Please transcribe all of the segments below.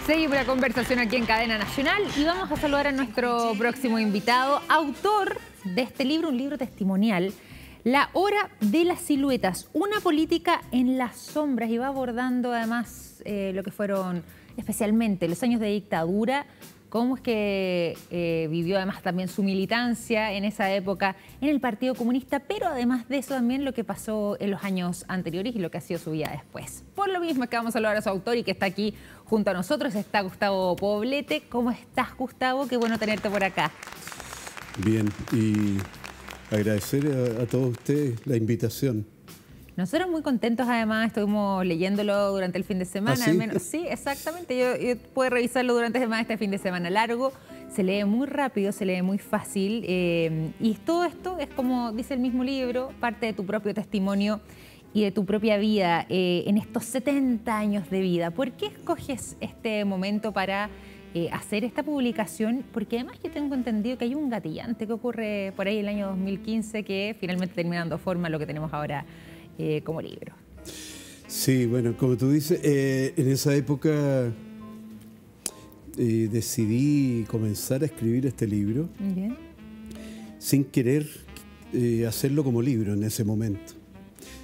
Seguimos la conversación aquí en Cadena Nacional y vamos a saludar a nuestro próximo invitado, autor de este libro, un libro testimonial, La Hora de las Siluetas, una política en las sombras, y va abordando además lo que fueron especialmente los años de dictadura, cómo es que vivió además también su militancia en esa época en el Partido Comunista, pero además de eso también lo que pasó en los años anteriores y lo que ha sido su vida después. Por lo mismo es que vamos a saludar a su autor y que está aquí junto a nosotros, está Gustavo Poblete. ¿Cómo estás, Gustavo? Qué bueno tenerte por acá. Bien, y agradecer a todos ustedes la invitación. Nosotros muy contentos, además, estuvimos leyéndolo durante el fin de semana. ¿Ah, sí? Al menos, sí, exactamente. Yo pude revisarlo durante este fin de semana largo. Se lee muy rápido, se lee muy fácil. Y todo esto es, como dice el mismo libro, parte de tu propio testimonio y de tu propia vida en estos 70 años de vida. ¿Por qué escoges este momento para hacer esta publicación? Porque además yo tengo entendido que hay un gatillante que ocurre por ahí el año 2015 que finalmente termina dando forma a lo que tenemos ahora como libro. Sí, bueno, como tú dices, en esa época decidí comenzar a escribir este libro. Bien. Sin querer hacerlo como libro en ese momento,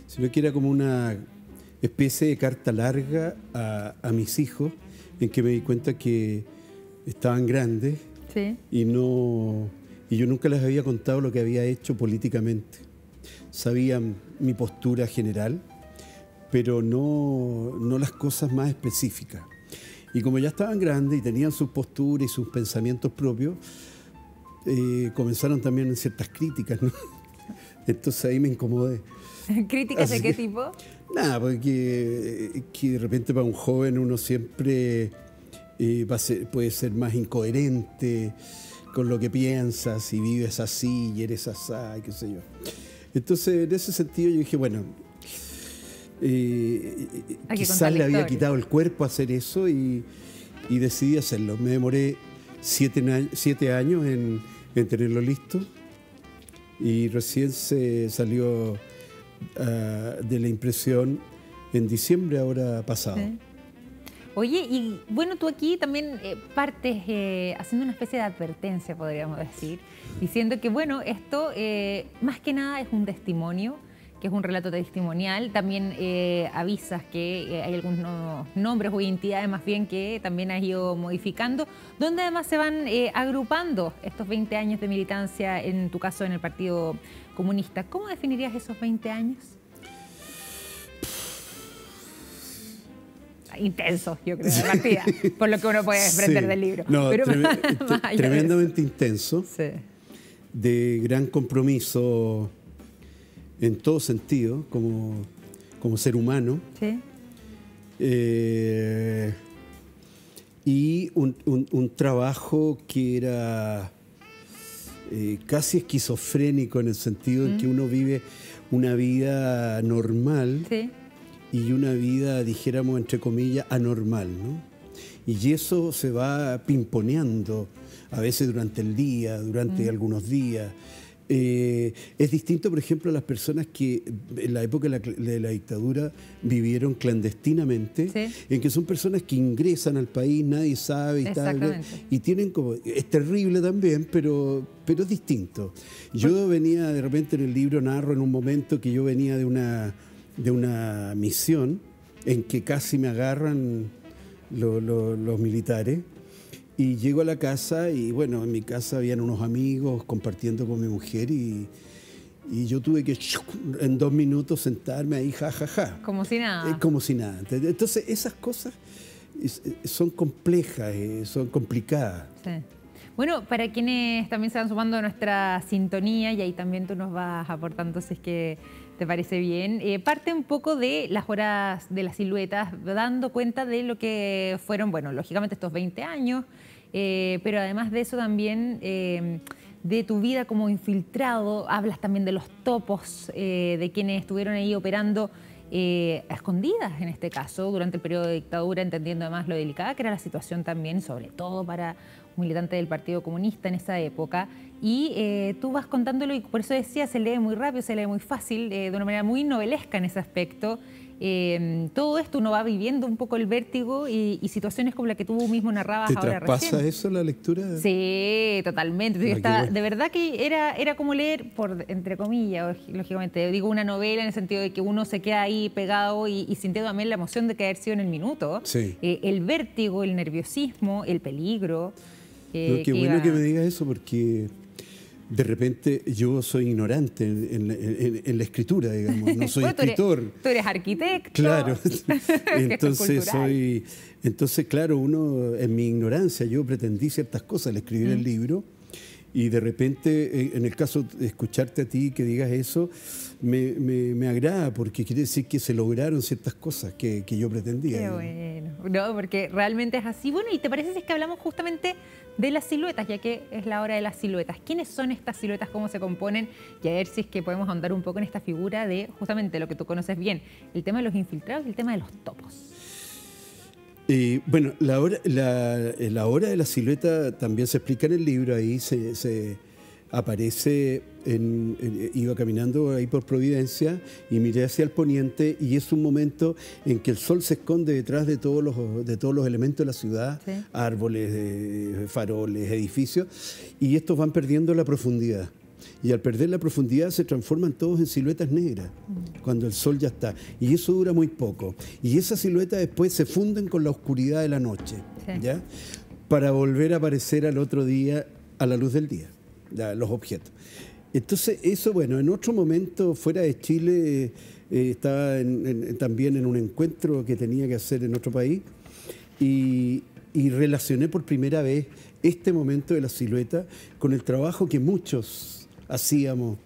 sino que era como una especie de carta larga a mis hijos, en que me di cuenta que estaban grandes. Sí. Y yo nunca les había contado lo que había hecho políticamente. Sabían mi postura general, pero no las cosas más específicas. Y como ya estaban grandes y tenían sus posturas y sus pensamientos propios, comenzaron también ciertas críticas, ¿no? Entonces ahí me incomodé. ¿Críticas de qué tipo? Nada, porque que de repente para un joven uno siempre puede ser más incoherente con lo que piensas, y vives así y eres asá, y qué sé yo. Entonces, en ese sentido yo dije, bueno, quizás le había quitado el cuerpo a hacer eso y decidí hacerlo. Me demoré 7 años en tenerlo listo, y recién se salió de la impresión en diciembre ahora pasado. Sí. Oye, y bueno, tú aquí también partes haciendo una especie de advertencia, podríamos decir, diciendo que, bueno, esto más que nada es un testimonio, que es un relato testimonial. También avisas que hay algunos nombres o entidades más bien que también has ido modificando, donde además se van agrupando estos 20 años de militancia, en tu caso en el Partido Comunista. ¿Cómo definirías esos 20 años? Intenso, yo creo, de partida, por lo que uno puede desprender del libro. No, pero tremendamente intenso, sí. De gran compromiso en todo sentido, como ser humano. Sí. Y un trabajo que era casi esquizofrénico, en el sentido en que uno vive una vida normal. Sí. Y una vida, dijéramos, entre comillas, anormal, ¿no? Y eso se va pimponeando a veces durante el día, durante algunos días. Es distinto, por ejemplo, a las personas que en la época de la dictadura vivieron clandestinamente, sí, en que son personas que ingresan al país, nadie sabe y tal, y tienen como... Es terrible también, pero es distinto. Yo venía, de repente en el libro narro en un momento que yo venía de una misión en que casi me agarran los militares, y llego a la casa y, bueno, en mi casa habían unos amigos compartiendo con mi mujer, y yo tuve que en 2 minutos sentarme ahí, ja. Como si nada. Como si nada. Entonces esas cosas son complejas, son complicadas. Sí. Bueno, para quienes también se van sumando a nuestra sintonía, y ahí también tú nos vas aportando si es que te parece bien, parte un poco de las horas de las siluetas, dando cuenta de lo que fueron, bueno, lógicamente estos 20 años, pero además de eso también de tu vida como infiltrado. Hablas también de los topos de quienes estuvieron ahí operando a escondidas, en este caso, durante el periodo de dictadura, entendiendo además lo delicada que era la situación también, sobre todo para un militante del Partido Comunista en esa época. Y tú vas contándolo, y por eso decía, se lee muy rápido, se lee muy fácil, de una manera muy novelesca en ese aspecto. todo esto uno va viviendo un poco el vértigo y situaciones como la que tú mismo narrabas ahora recién. ¿Te traspasa eso la lectura? Sí, totalmente. De verdad que era como leer, entre comillas, lógicamente, digo una novela en el sentido de que uno se queda ahí pegado y sintiendo también la emoción de que haber sido en el minuto. Sí. El vértigo, el nerviosismo, el peligro. Qué bueno que me digas eso, porque de repente yo soy ignorante en la escritura, digamos, no soy escritor. Tú eres arquitecto. Claro, entonces, claro, uno en mi ignorancia, yo pretendí ciertas cosas al escribir el libro, y de repente, en el caso de escucharte a ti que digas eso, me agrada, porque quiere decir que se lograron ciertas cosas que yo pretendía. Qué bueno. No, porque realmente es así. Bueno, ¿y te parece si es que hablamos justamente de las siluetas, ya que es la hora de las siluetas? ¿Quiénes son estas siluetas? ¿Cómo se componen? Y a ver si es que podemos ahondar un poco en esta figura de justamente lo que tú conoces bien, el tema de los infiltrados y el tema de los topos. Bueno, la hora de la silueta también se explica en el libro. Ahí se aparece, iba caminando ahí por Providencia y miré hacia el poniente, y es un momento en que el sol se esconde detrás de todos los elementos de la ciudad, ¿sí? Árboles, faroles, edificios, y estos van perdiendo la profundidad. Y al perder la profundidad se transforman todos en siluetas negras, cuando el sol ya está. Y eso dura muy poco. Y esas siluetas después se funden con la oscuridad de la noche, sí. ¿Ya? Para volver a aparecer al otro día a la luz del día, ya, los objetos. Entonces eso, bueno, en otro momento fuera de Chile estaba también en un encuentro que tenía que hacer en otro país, y relacioné por primera vez este momento de la silueta con el trabajo que muchos hacíamos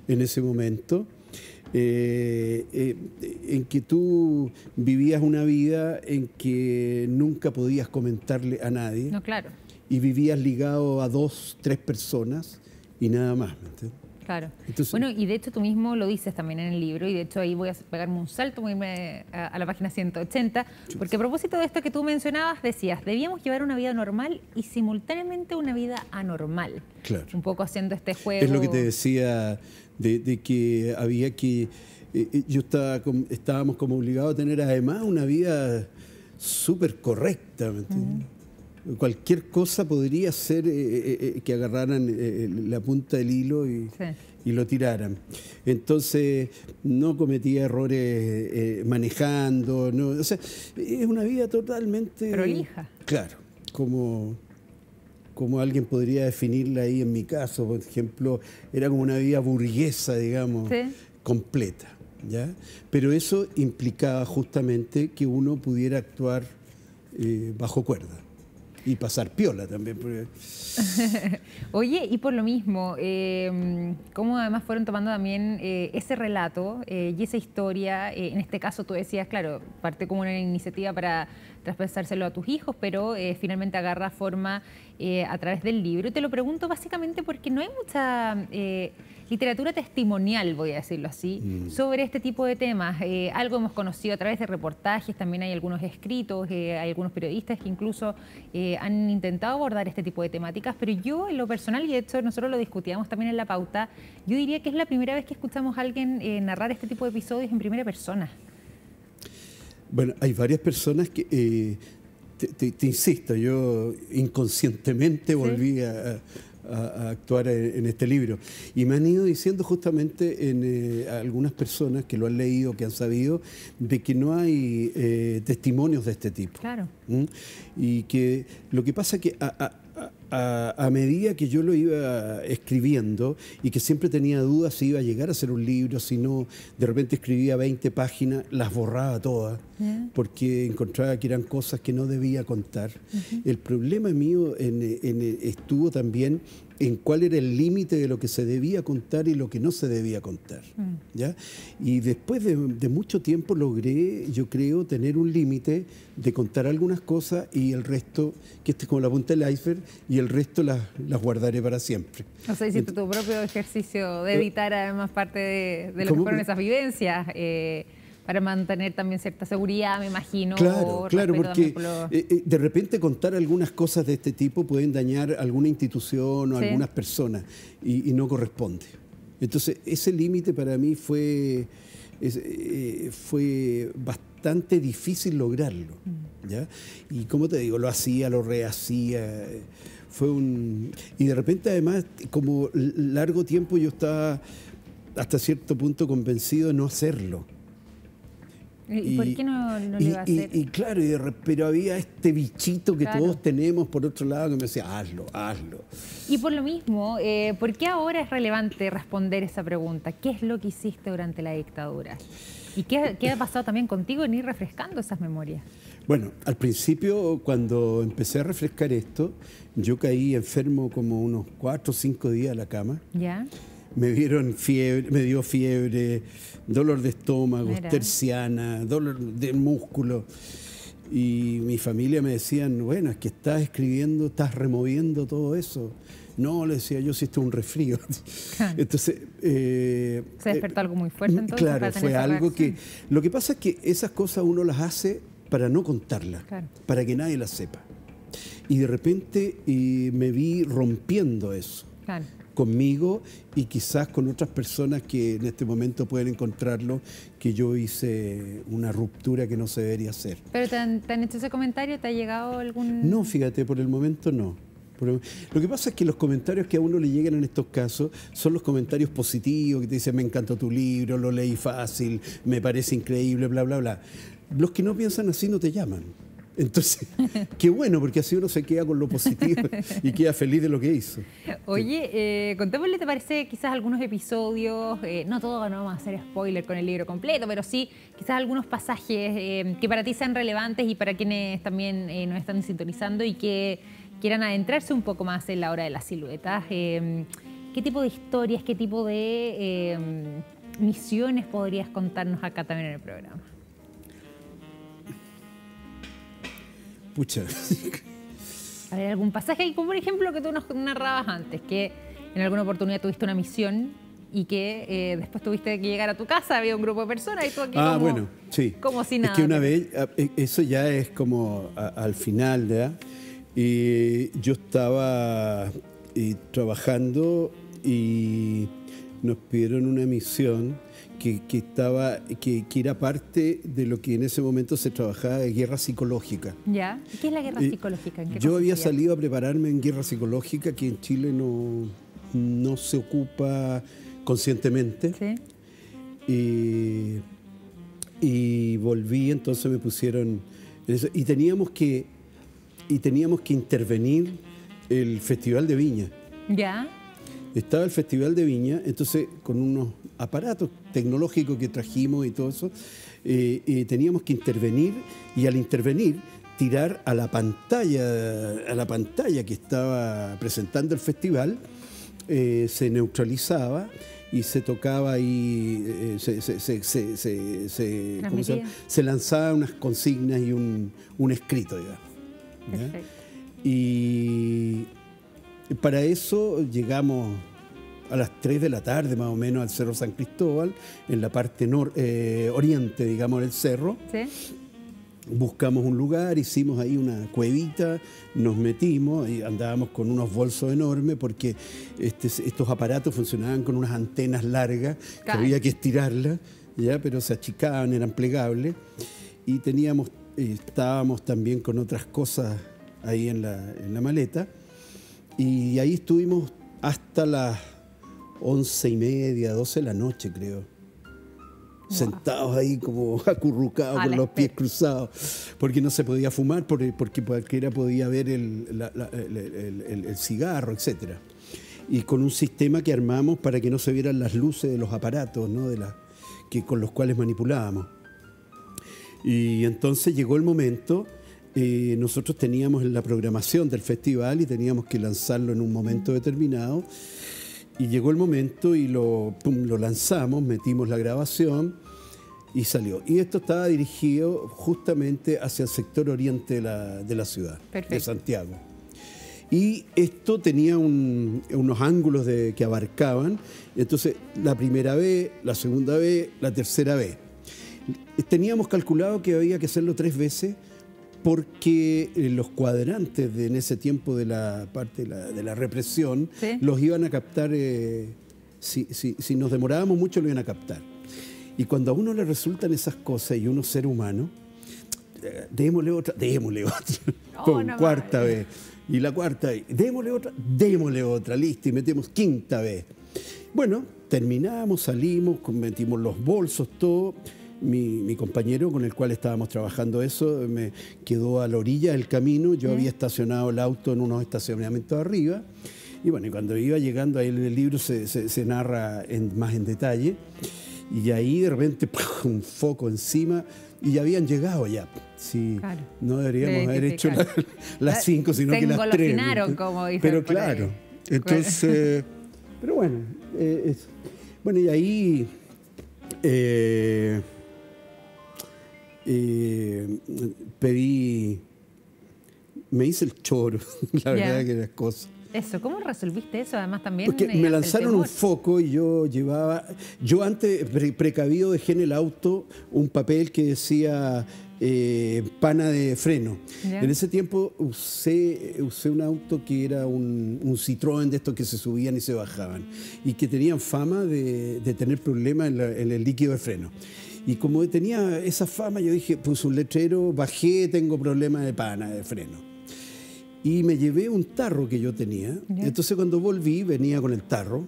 en ese momento, en que tú vivías una vida en que nunca podías comentarle a nadie. No, claro. Y vivías ligado a 2, 3 personas y nada más, ¿me entiendes? Claro. Entonces, bueno, y de hecho tú mismo lo dices también en el libro, y de hecho ahí voy a pegarme un salto, voy a irme a la página 180, porque a propósito de esto que tú mencionabas, decías, debíamos llevar una vida normal y simultáneamente una vida anormal. Claro. Un poco haciendo este juego. Es lo que te decía, de que había que... estábamos como obligados a tener además una vida súper correcta, ¿me entiendes? Cualquier cosa podría ser que agarraran la punta del hilo y lo tiraran. Entonces, no cometía errores manejando. No, o sea, es una vida totalmente... prolija. Claro, como alguien podría definirla ahí en mi caso, por ejemplo, era como una vida burguesa, digamos, ¿sí? Completa, ¿ya? Pero eso implicaba justamente que uno pudiera actuar bajo cuerda. Y pasar piola también. Porque... Oye, y por lo mismo, ¿cómo además fueron tomando también ese relato y esa historia? En este caso tú decías, claro, parte como una iniciativa para traspasárselo a tus hijos, pero finalmente agarra forma a través del libro. Y te lo pregunto básicamente porque no hay mucha literatura testimonial, voy a decirlo así, sobre este tipo de temas. Algo hemos conocido a través de reportajes, también hay algunos escritos, hay algunos periodistas que incluso han intentado abordar este tipo de temáticas, pero yo en lo personal, y de hecho nosotros lo discutíamos también en la pauta, yo diría que es la primera vez que escuchamos a alguien narrar este tipo de episodios en primera persona. Bueno, hay varias personas que, te insisto, yo inconscientemente volví a actuar en este libro. Y me han ido diciendo justamente algunas personas que lo han leído, que han sabido, de que no hay testimonios de este tipo. Claro. Y que lo que pasa es que a medida que yo lo iba escribiendo y que siempre tenía dudas si iba a llegar a ser un libro, si no, de repente escribía 20 páginas, las borraba todas, porque encontraba que eran cosas que no debía contar. El problema mío estuvo también en cuál era el límite de lo que se debía contar y lo que no se debía contar, ¿ya? Y después de mucho tiempo logré, yo creo, tener un límite de contar algunas cosas y el resto, que este es como la punta del iceberg, y el resto las guardaré para siempre. O sea, hiciste tu propio ejercicio de editar además parte de lo que fueron esas vivencias, para mantener también cierta seguridad, me imagino. Claro, porque de repente contar algunas cosas de este tipo pueden dañar alguna institución o algunas personas y no corresponde. Entonces, ese límite para mí fue fue bastante difícil lograrlo, ¿ya? Y como te digo, lo hacía, lo rehacía, y de repente además, como largo tiempo yo estaba hasta cierto punto convencido de no hacerlo. ¿Y por qué no lo iba a hacer? Claro, pero había este bichito que todos tenemos por otro lado que me decía, hazlo, hazlo. Y por lo mismo, ¿por qué ahora es relevante responder esa pregunta? ¿Qué es lo que hiciste durante la dictadura? ¿Y qué ha pasado también contigo en ir refrescando esas memorias? Bueno, al principio, cuando empecé a refrescar esto, yo caí enfermo como unos 4 o 5 días a la cama. ¿Ya? Me dieron fiebre, me dio fiebre, dolor de estómago, terciana, dolor de músculo. Y mi familia me decían, bueno, es que estás escribiendo, estás removiendo todo eso. No, le decía yo, si esto es un resfrío. Claro. Entonces... ¿se despertó algo muy fuerte entonces? Claro, fue algo que... Lo que pasa es que esas cosas uno las hace para no contarlas, para que nadie las sepa. Y de repente me vi rompiendo eso. Claro. Conmigo y quizás con otras personas que en este momento pueden encontrarlo, que yo hice una ruptura que no se debería hacer. ¿Pero te han hecho ese comentario? ¿Te ha llegado algún...? No, fíjate, por el momento no. Lo que pasa es que los comentarios que a uno le llegan en estos casos son los comentarios positivos, que te dicen, me encantó tu libro, lo leí fácil, me parece increíble, bla, bla, bla. Los que no piensan así no te llaman. Entonces, qué bueno, porque así uno se queda con lo positivo y queda feliz de lo que hizo. Oye, contémosle, ¿te parece quizás algunos episodios? No todo, no vamos a hacer spoiler con el libro completo, pero sí quizás algunos pasajes que para ti sean relevantes y para quienes también nos están sintonizando y que quieran adentrarse un poco más en la hora de las siluetas. ¿Qué tipo de historias, qué tipo de misiones podrías contarnos acá también en el programa? Pucha. A ver, algún pasaje, como por ejemplo que tú nos narrabas antes, que en alguna oportunidad tuviste una misión y que después tuviste que llegar a tu casa, había un grupo de personas y tú aquí como, bueno, sí. Como si nada. Es que una vez, eso ya es como al final, ¿verdad? Y yo estaba trabajando y nos pidieron una misión que era parte de lo que en ese momento se trabajaba de guerra psicológica. ¿Ya? ¿Qué es la guerra psicológica? ¿En qué yo había salido a prepararme en guerra psicológica, que en Chile no se ocupa conscientemente. Sí. Y volví, entonces me pusieron en eso, y teníamos que intervenir el Festival de Viña. ¿Ya? Estaba el Festival de Viña, entonces con unos aparatos tecnológicos que trajimos y todo eso, teníamos que intervenir, y al intervenir tirar a la pantalla que estaba presentando el festival, se neutralizaba y se tocaba y se lanzaban unas consignas y un escrito, digamos. Perfecto. Y para eso llegamos a las 3 de la tarde más o menos al Cerro San Cristóbal, en la parte oriente, digamos, del cerro. ¿Sí? Buscamos un lugar, hicimos ahí una cuevita, nos metimos y andábamos con unos bolsos enormes porque estos aparatos funcionaban con unas antenas largas que había que estirarlas, ¿ya? Pero se achicaban, eran plegables, y estábamos también con otras cosas ahí en la maleta, y ahí estuvimos hasta las 11:30, 12 de la noche, creo. Wow. Sentados ahí como acurrucados con los pies cruzados, porque no se podía fumar, porque cualquiera podía ver el cigarro, etc. Y con un sistema que armamos para que no se vieran las luces de los aparatos, ¿no? Con los cuales manipulábamos. Y entonces llegó el momento, nosotros teníamos la programación del festival y teníamos que lanzarlo en un momento determinado. Y llegó el momento y lo lanzamos, metimos la grabación y salió. Y esto estaba dirigido justamente hacia el sector oriente de la ciudad. Perfecto. De Santiago. Y esto tenía unos ángulos que abarcaban. Entonces, la primera vez, la segunda vez, la tercera vez. Teníamos calculado que había que hacerlo 3 veces, porque los cuadrantes en ese tiempo de la parte de la represión, ¿sí?, los iban a captar, si nos demorábamos mucho lo iban a captar. Y cuando a uno le resultan esas cosas y uno ser humano, démosle otra, con cuarta vez. Y la cuarta, démosle otra, listo, y metemos quinta vez. Bueno, terminamos, salimos, metimos los bolsos, todo. Mi compañero con el cual estábamos trabajando eso me quedó a la orilla del camino. Yo había estacionado el auto en unos estacionamientos arriba. Y bueno, y cuando iba llegando, ahí en el libro se narra más en detalle. Y ahí de repente un foco encima y ya habían llegado ya. Sí, claro. No deberíamos haber hecho las 5, sino que las 3. Como dicen. Pero claro, entonces, pero bueno, bueno, y ahí me hice el choro, la verdad que las cosas. Eso, ¿cómo resolviste eso? Además también... Porque me lanzaron un foco y yo antes, precavido, dejé en el auto un papel que decía pana de freno. ¿Ya? En ese tiempo usé un auto que era un Citroën de estos que se subían y se bajaban y que tenían fama de tener problemas en el líquido de freno. Y como tenía esa fama, yo dije, puse un letrero, bajé, tengo problemas de pana de freno. Y me llevé un tarro que yo tenía. ¿Ya? Entonces cuando volví venía con el tarro,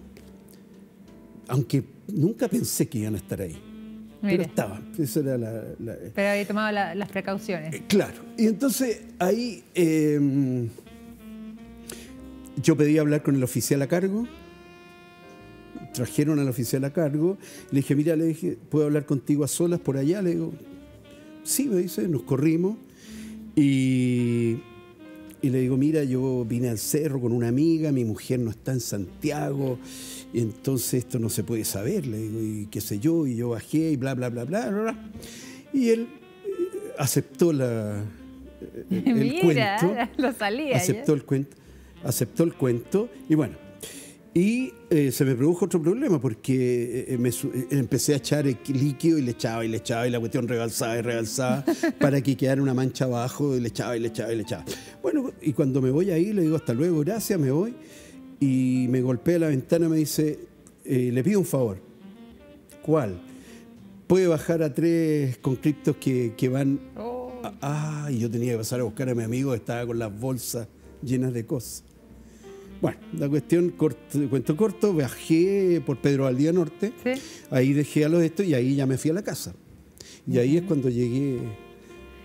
aunque nunca pensé que iban a estar ahí. Mira. Pero estaban. Eso era Pero había tomado las precauciones. Claro. Y entonces ahí yo pedí hablar con el oficial a cargo. Trajeron al oficial a cargo. Le dije, mira, le dije, ¿puedo hablar contigo a solas por allá? Le digo, sí, me dice, nos corrimos. Y le digo, mira, yo vine al cerro con una amiga, mi mujer no está en Santiago, y entonces esto no se puede saber, le digo, y qué sé yo, y yo bajé, y bla, bla, bla, bla, bla. Y él aceptó el cuento. Lo salía. Aceptó el cuento, y bueno, y se me produjo otro problema, porque empecé a echar el líquido y le echaba, y la cuestión rebalsaba y rebalsaba para que quedara una mancha abajo, y le echaba. Bueno, y cuando me voy ahí, le digo hasta luego, gracias, me voy, y me golpea la ventana, me dice, le pido un favor. ¿Cuál? Puede bajar a 3 conscriptos que van... y yo tenía que pasar a buscar a mi amigo que estaba con las bolsas llenas de cosas. Bueno, la cuestión, cuento corto, bajé por Pedro Valdivia Norte, ¿sí? Ahí dejé a los estos y ahí ya me fui a la casa. Y ahí es cuando llegué...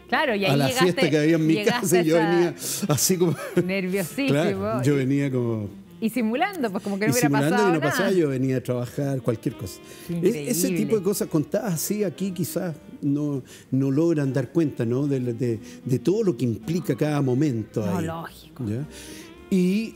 Claro, y ahí a la fiesta que había en mi casa, yo venía así como... Nerviosísimo. Claro, yo venía como... Y simulando, pues como que no hubiera pasado nada. Y no pasaba, yo venía a trabajar, cualquier cosa. Ese tipo de cosas contadas así aquí quizás no logran dar cuenta, ¿no? De todo lo que implica cada momento. No, ahí, lógico. ¿ya? Y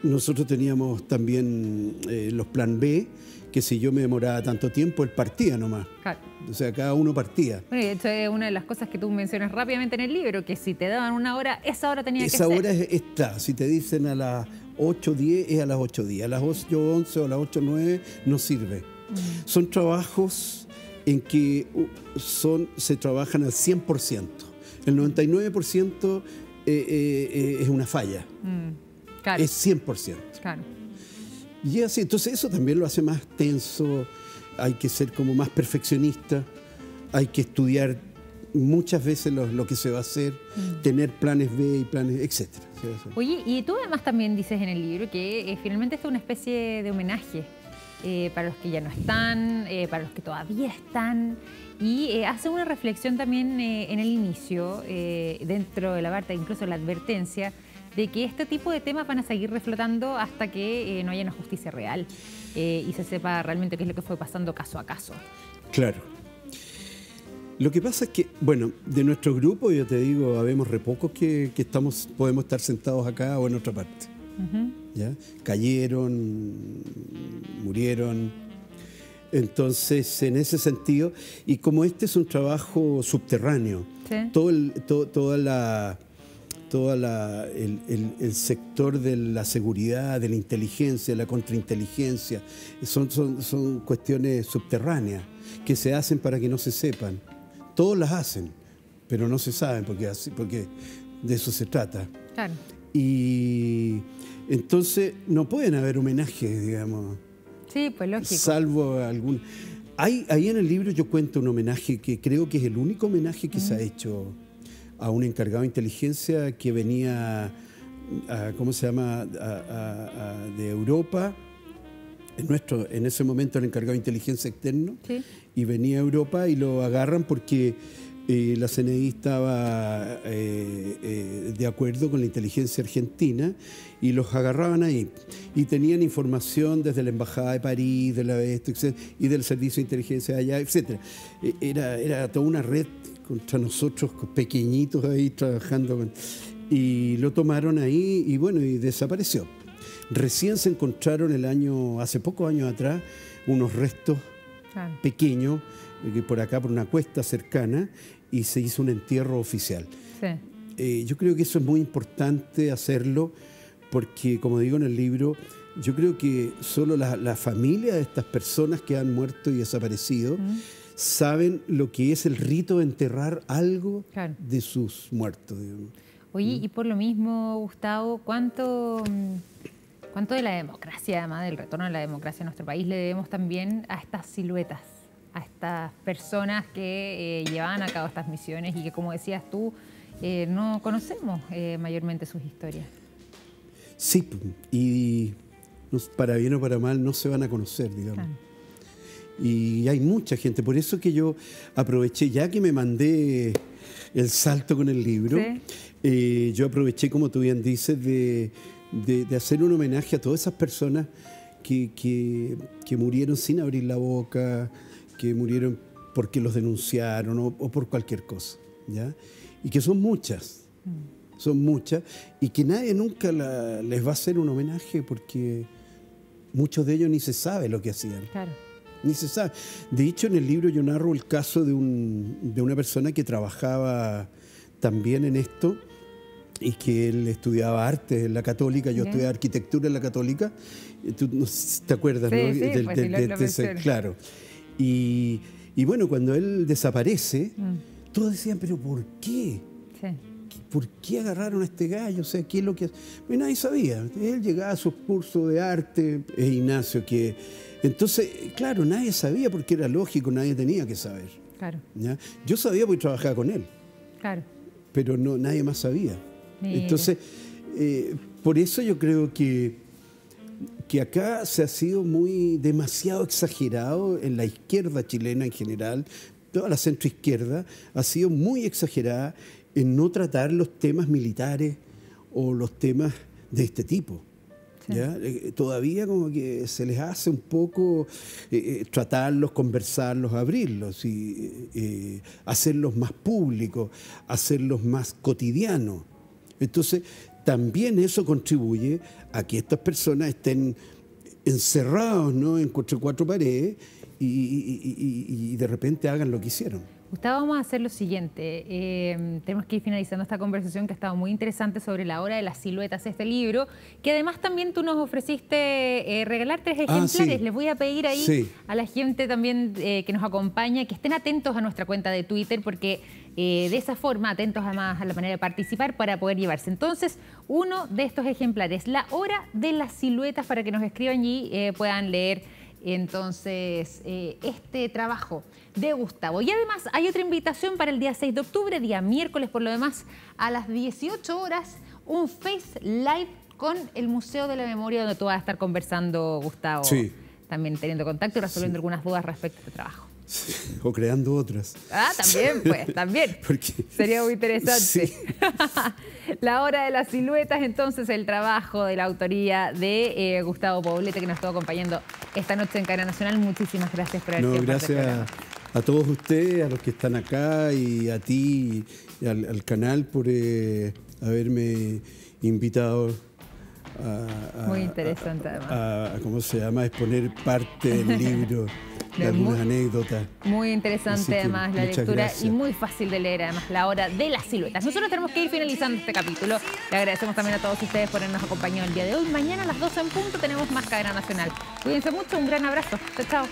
nosotros teníamos también los plan B, que si yo me demoraba tanto tiempo, él partía nomás. Claro. O sea, cada uno partía. Bueno, y esto es una de las cosas que tú mencionas rápidamente en el libro, que si te daban una hora, esa hora tenía que ser. Esa hora está. Si te dicen a las 8:10, es a las 8:10. A las 8:11 o a las 8:09 no sirve. Son trabajos en que se trabajan al 100%. El 99% es una falla. Claro. Es 100%. Claro. Y así, entonces eso también lo hace más tenso, hay que ser como más perfeccionista, hay que estudiar muchas veces lo que se va a hacer, tener planes B y planes, etc. Oye, y tú además también dices en el libro que finalmente esto es una especie de homenaje para los que ya no están, para los que todavía están, y hace una reflexión también en el inicio, dentro de la parte, incluso la advertencia, de que este tipo de temas van a seguir reflotando hasta que no haya una justicia real y se sepa realmente qué es lo que fue pasando caso a caso. Claro. Lo que pasa es que, bueno, de nuestro grupo, yo te digo, habemos re pocos que podemos estar sentados acá o en otra parte. ¿Ya? Cayeron, murieron. Entonces, en ese sentido, y como este es un trabajo subterráneo, ¿sí? todo el sector de la seguridad, de la inteligencia, de la contrainteligencia, son cuestiones subterráneas que se hacen para que no se sepan. Todos las hacen, pero no se saben porque de eso se trata. Claro. Y entonces no pueden haber homenajes, digamos. Sí, pues lógico. Salvo algún... Ahí en el libro yo cuento un homenaje que creo que es el único homenaje que se ha hecho a un encargado de inteligencia que venía, ¿cómo se llama?, de Europa. En ese momento el encargado de inteligencia externo, sí, y venía a Europa y lo agarran porque la CNI estaba de acuerdo con la inteligencia argentina y los agarraban ahí. Y tenían información desde la Embajada de París, de la ESTO, etc., y del Servicio de Inteligencia de allá, etc. Era toda una red contra nosotros, pequeñitos ahí trabajando. Y lo tomaron ahí y bueno, y desapareció. Recién se encontraron hace pocos años atrás, unos restos pequeños, por acá, por una cuesta cercana, y se hizo un entierro oficial. Sí. Yo creo que eso es muy importante hacerlo, porque, como digo en el libro, yo creo que solo la familia de estas personas que han muerto y desaparecido saben lo que es el rito de enterrar algo de sus muertos, digamos. Oye, y por lo mismo, Gustavo, ¿cuánto de la democracia, además del retorno a la democracia en nuestro país, le debemos también a estas siluetas, a estas personas que llevaban a cabo estas misiones y que, como decías tú, no conocemos mayormente sus historias? Sí, y para bien o para mal no se van a conocer, digamos. Y hay mucha gente, por eso que yo aproveché, ya que me mandé el salto con el libro, ¿sí? Yo aproveché, como tú bien dices, de hacer un homenaje a todas esas personas que murieron sin abrir la boca, que murieron porque los denunciaron o por cualquier cosa, ¿ya? Y que son muchas, y que nadie nunca les va a hacer un homenaje porque muchos de ellos ni se sabe lo que hacían. Claro. Ni se sabe. De hecho, en el libro yo narro el caso de una persona que trabajaba también en esto, y que él estudiaba arte en la Católica, yo estudié arquitectura en la Católica, tú no sé si te acuerdas, ¿no? Sí, claro. Y bueno, cuando él desaparece, todos decían, ¿pero por qué? Sí. ¿Por qué agarraron a este gallo? O sea, ¿qué es lo que...? Y nadie sabía. Él llegaba a sus cursos de arte, Ignacio, que... Entonces, claro, nadie sabía porque era lógico, nadie tenía que saber. Claro. ¿Ya? Yo sabía porque trabajaba con él. Claro. Pero no, nadie más sabía. Entonces, por eso yo creo que acá se ha sido demasiado exagerado en la izquierda chilena en general, toda la centroizquierda ha sido muy exagerada en no tratar los temas militares o los temas de este tipo. Sí. ¿Ya? Todavía como que se les hace un poco tratarlos, conversarlos, abrirlos y hacerlos más públicos, hacerlos más cotidianos. Entonces, también eso contribuye a que estas personas estén encerrados, ¿no?, entre cuatro paredes y de repente hagan lo que hicieron. Gustavo, vamos a hacer lo siguiente. Tenemos que ir finalizando esta conversación que ha estado muy interesante sobre la hora de las siluetas, este libro, que además también tú nos ofreciste regalar 3 ejemplares. Sí. Les voy a pedir ahí a la gente también que nos acompaña que estén atentos a nuestra cuenta de Twitter, porque de esa forma, atentos además a la manera de participar para poder llevarse. Entonces, uno de estos ejemplares, la hora de las siluetas, para que nos escriban y puedan leer entonces este trabajo de Gustavo. Y además hay otra invitación para el día 6 de octubre, día miércoles por lo demás, a las 18 horas, un Face Live con el Museo de la Memoria, donde tú vas a estar conversando, Gustavo. Sí. También teniendo contacto y resolviendo algunas dudas respecto a este trabajo. Sí, o creando otras. Ah, también, pues, también. Porque, sería muy interesante. Sí. La hora de las siluetas, entonces, el trabajo de la autoría de Gustavo Poblete, que nos estuvo acompañando esta noche en Cadena Nacional. Muchísimas gracias por haber sido parte del programa. A todos ustedes, a los que están acá, y a ti, y al canal, por haberme invitado muy interesante, además. ¿Cómo se llama? Exponer parte del libro. De algunas anécdotas. Muy interesante además la lectura, gracias. Y muy fácil de leer además la hora de las siluetas. Nosotros tenemos que ir finalizando este capítulo. Le agradecemos también a todos ustedes por habernos acompañado el día de hoy. Mañana a las 12 en punto tenemos más Cadena Nacional. Cuídense mucho, un gran abrazo. Chao, chao.